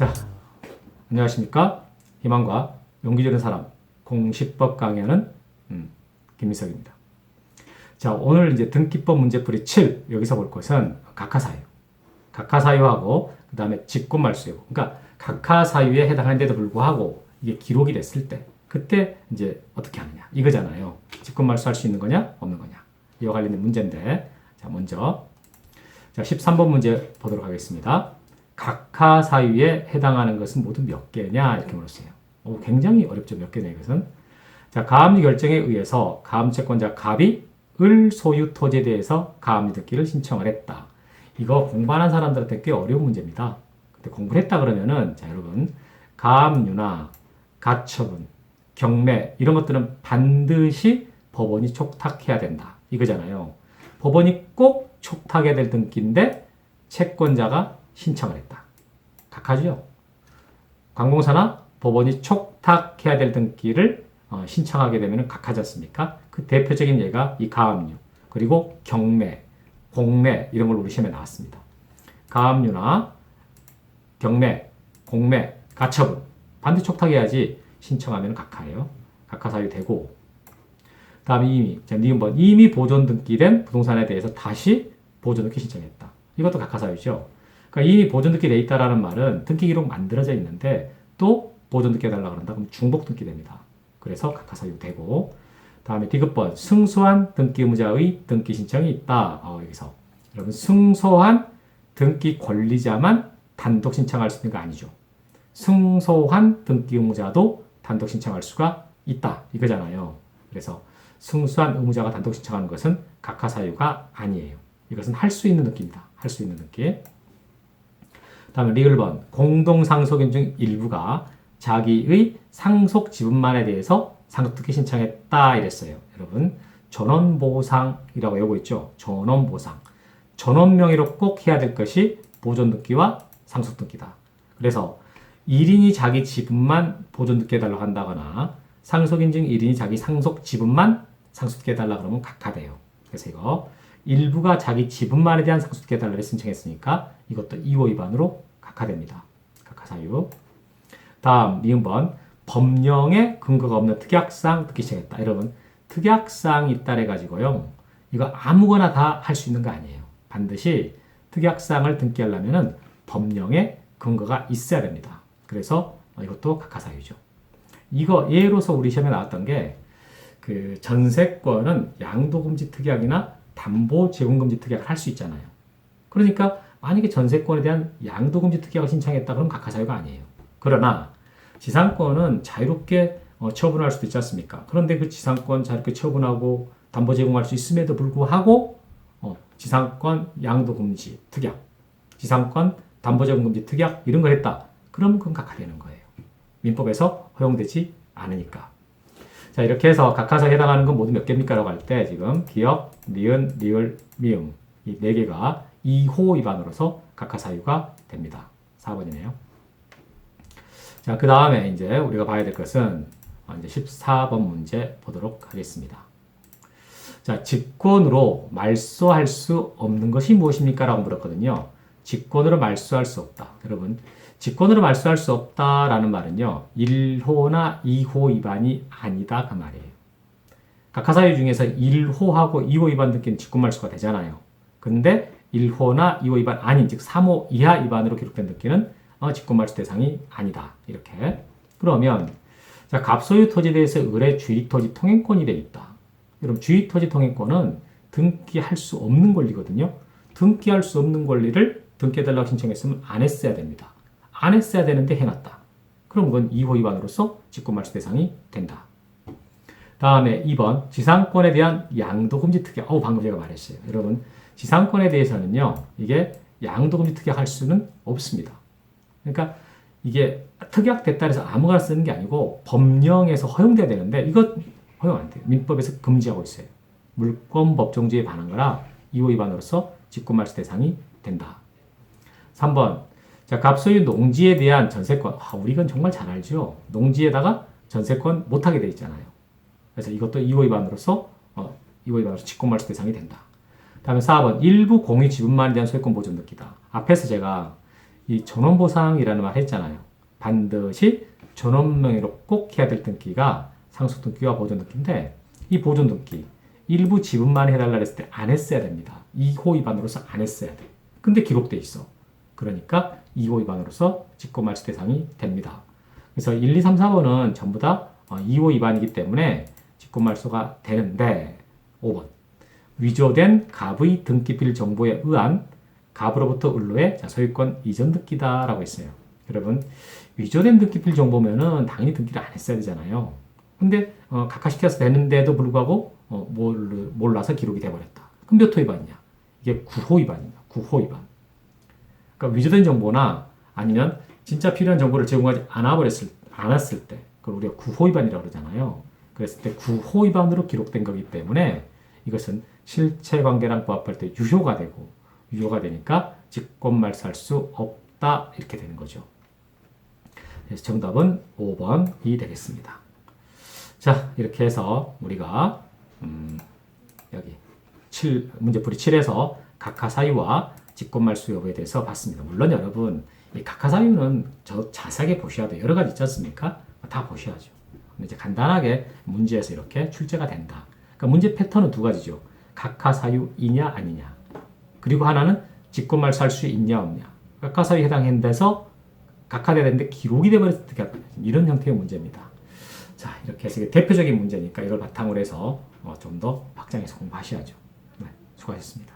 자, 안녕하십니까? 희망과 용기 주는 사람 공시법 강의하는 김민석입니다. 자, 오늘 이제 등기법 문제풀이 7 여기서 볼 것은 각하사유. 각하사유하고 그 다음에 직권말수요. 그러니까 각하사유에 해당하는데도 불구하고 이게 기록이 됐을 때 그때 이제 어떻게 하느냐 이거잖아요. 직권말수 할 수 있는 거냐 없는 거냐 이와 관련된 문제인데 자 먼저 자 13번 문제 보도록 하겠습니다. 각하사유에 해당하는 것은 모두 몇 개냐 이렇게 물었어요. 굉장히 어렵죠. 몇 개냐 이것은. 자 가압류 결정에 의해서 가압채권자 갑이 을 소유 토지에 대해서 가압류 등기를 신청을 했다. 이거 공부하는 사람들한테 꽤 어려운 문제입니다. 근데 공부를 했다 그러면은 자 여러분 가압류나 가처분, 경매 이런 것들은 반드시 법원이 촉탁해야 된다. 이거잖아요. 법원이 꼭 촉탁해야 될 등기인데 채권자가 신청을 했다. 각하죠. 관공서나 법원이 촉탁해야 될 등기를 신청하게 되면 각하지 않습니까? 그 대표적인 예가 이 가압류, 그리고 경매, 공매 이런 걸 우리 시험에 나왔습니다. 가압류나 경매, 공매, 가처분 반드시 촉탁해야지 신청하면 각하예요. 각하사유 되고 다음에 이미, 자, 니은번 이미 보존 등기된 부동산에 대해서 다시 보존 등기 신청했다. 이것도 각하사유죠. 그러니까 이미 보존 등기 돼 있다라는 말은 등기 기록 만들어져 있는데 또 보존 등기 해달라 그런다. 그럼 중복 등기 됩니다. 그래서 각하사유 되고 다음에 디귿번 승소한 등기 의무자의 등기 신청이 있다. 여기서 여러분 승소한 등기 권리자만 단독 신청할 수 있는 거 아니죠. 승소한 등기 의무자도 단독 신청할 수가 있다. 이거잖아요. 그래서 승소한 의무자가 단독 신청하는 것은 각하사유가 아니에요. 이것은 할 수 있는 등기입니다. 할 수 있는 등기. 다음에 리을번 공동상속인 중 일부가 자기의 상속 지분만에 대해서 상속등기 신청했다 이랬어요. 여러분 전원보상이라고 외우고 있죠. 전원보상. 전원명의로 꼭 해야 될 것이 보존등기와 상속등기다. 그래서 1인이 자기 지분만 보존등기 해달라고 한다거나 상속인 중 1인이 자기 상속 지분만 상속등기 해달라고 그러면 각하돼요. 그래서 이거 일부가 자기 지분만에 대한 상속등기 해달라고 신청했으니까 이것도 2호 위반으로 각하됩니다. 각하사유. 다음 니은번 법령에 근거가 없는 특약상 등기 신청했다. 여러분 특약상이 있다 해가지고요. 이거 아무거나 다 할 수 있는 거 아니에요. 반드시 특약상을 등기하려면 법령에 근거가 있어야 됩니다. 그래서 이것도 각하사유죠. 이거 예로서 우리 시험에 나왔던 게 그 전세권은 양도금지 특약이나 담보제공금지 특약을 할 수 있잖아요. 그러니까 만약에 전세권에 대한 양도금지 특약을 신청했다 그러면 각하사유가 아니에요. 그러나 지상권은 자유롭게 처분할 수도 있지 않습니까? 그런데 그 지상권 자유롭게 처분하고 담보 제공할 수 있음에도 불구하고 지상권 양도금지 특약, 지상권 담보제공금지 특약 이런 걸 했다. 그럼 그건 각하되는 거예요. 민법에서 허용되지 않으니까. 자 이렇게 해서 각하사에 해당하는 건 모두 몇 개입니까? 라고 할 때 지금 기역, 니은, 리을, 미음 이 4개가 2호 위반으로서 각하사유가 됩니다. 4번이네요. 자, 그 다음에 이제 우리가 봐야 될 것은 이제 14번 문제 보도록 하겠습니다. 자, 직권으로 말소할 수 없는 것이 무엇입니까? 라고 물었거든요. 직권으로 말소할 수 없다. 여러분, 직권으로 말소할 수 없다라는 말은요, 1호나 2호 위반이 아니다. 그 말이에요. 각하사유 중에서 1호하고 2호 위반 등기는 직권말소가 되잖아요. 근데 1호나 2호 위반 아닌, 즉 3호 이하 위반으로 기록된 등기는 직권말소 대상이 아니다. 이렇게. 그러면 자, 갑소유 토지에 대해서 의뢰 주의토지 통행권이 되어 있다. 여러분 주의토지 통행권은 등기할 수 없는 권리거든요. 등기할 수 없는 권리를 등기해달라고 신청했으면 안 했어야 됩니다. 안 했어야 되는데 해놨다. 그럼 그건 2호 위반으로서 직권말소 대상이 된다. 다음에 2번 지상권에 대한 양도금지 특약. 방금 제가 말했어요. 여러분 지상권에 대해서는요. 이게 양도금지 특약할 수는 없습니다. 그러니까 이게 특약됐다 해서 아무거나 쓰는 게 아니고 법령에서 허용돼야 되는데 이것 허용 안 돼요. 민법에서 금지하고 있어요. 물권법정지에 반한 거라 2호 위반으로서 직권말소 대상이 된다. 3번 자, 갑소유 농지에 대한 전세권. 우리 이건 정말 잘 알죠. 농지에다가 전세권 못하게 돼 있잖아요. 그래서 이것도 2호 위반으로서 2호 위반으로서 직권말소 대상이 된다. 다음에 4번 일부 공유 지분만에 대한 소유권 보존 등기다. 앞에서 제가 이 존엄보상이라는 말 했잖아요. 반드시 존엄명의로 꼭 해야 될 등기가 상속등기와 보존등기인데 이 보존등기 일부 지분만 해달라 했을 때 안 했어야 됩니다. 2호 위반으로서 안 했어야 돼. 근데 기록돼 있어. 그러니까 2호 위반으로서 직권말소 대상이 됩니다. 그래서 1, 2, 3, 4번은 전부 다 2호 위반이기 때문에 직권말소가 되는데 5번 위조된 갑의 등기필 정보에 의한 갑으로부터 을로의 소유권 이전 등기다라고 했어요. 여러분 위조된 등기필 정보면은 당연히 등기를 안 했어야 되잖아요. 근데 각하시켜서 되는데도 불구하고 몰라서 기록이 돼버렸다. 그럼 몇 호 위반이냐? 이게 9호 위반입니다. 9호 위반. 그러니까 위조된 정보나 아니면 진짜 필요한 정보를 제공하지 않았을 때 그걸 우리가 9호 위반이라고 그러잖아요. 그랬을 때 9호 위반으로 기록된 거기 때문에 이것은 실체관계랑 부합할 때 유효가 되고 유효가 되니까 직권말소할 수 없다 이렇게 되는 거죠. 그래서 정답은 5번이 되겠습니다. 자 이렇게 해서 우리가 여기 문제풀이 7에서 각하사유와 직권말소 여부에 대해서 봤습니다. 물론 여러분 이 각하사유는 자세하게 보셔야 돼요. 여러 가지 있지 않습니까? 다 보셔야죠. 근데 이제 간단하게 문제에서 이렇게 출제가 된다. 그러니까 문제 패턴은 두 가지죠. 각하사유이냐 아니냐. 그리고 하나는 직권말소할 수 있냐 없냐. 각하사유에 해당한데서 각하돼야 되는데 기록이 되어버렸을 때 이런 형태의 문제입니다. 자 이렇게 해서 대표적인 문제니까 이걸 바탕으로 해서 좀 더 확장해서 공부하셔야죠. 네, 수고하셨습니다.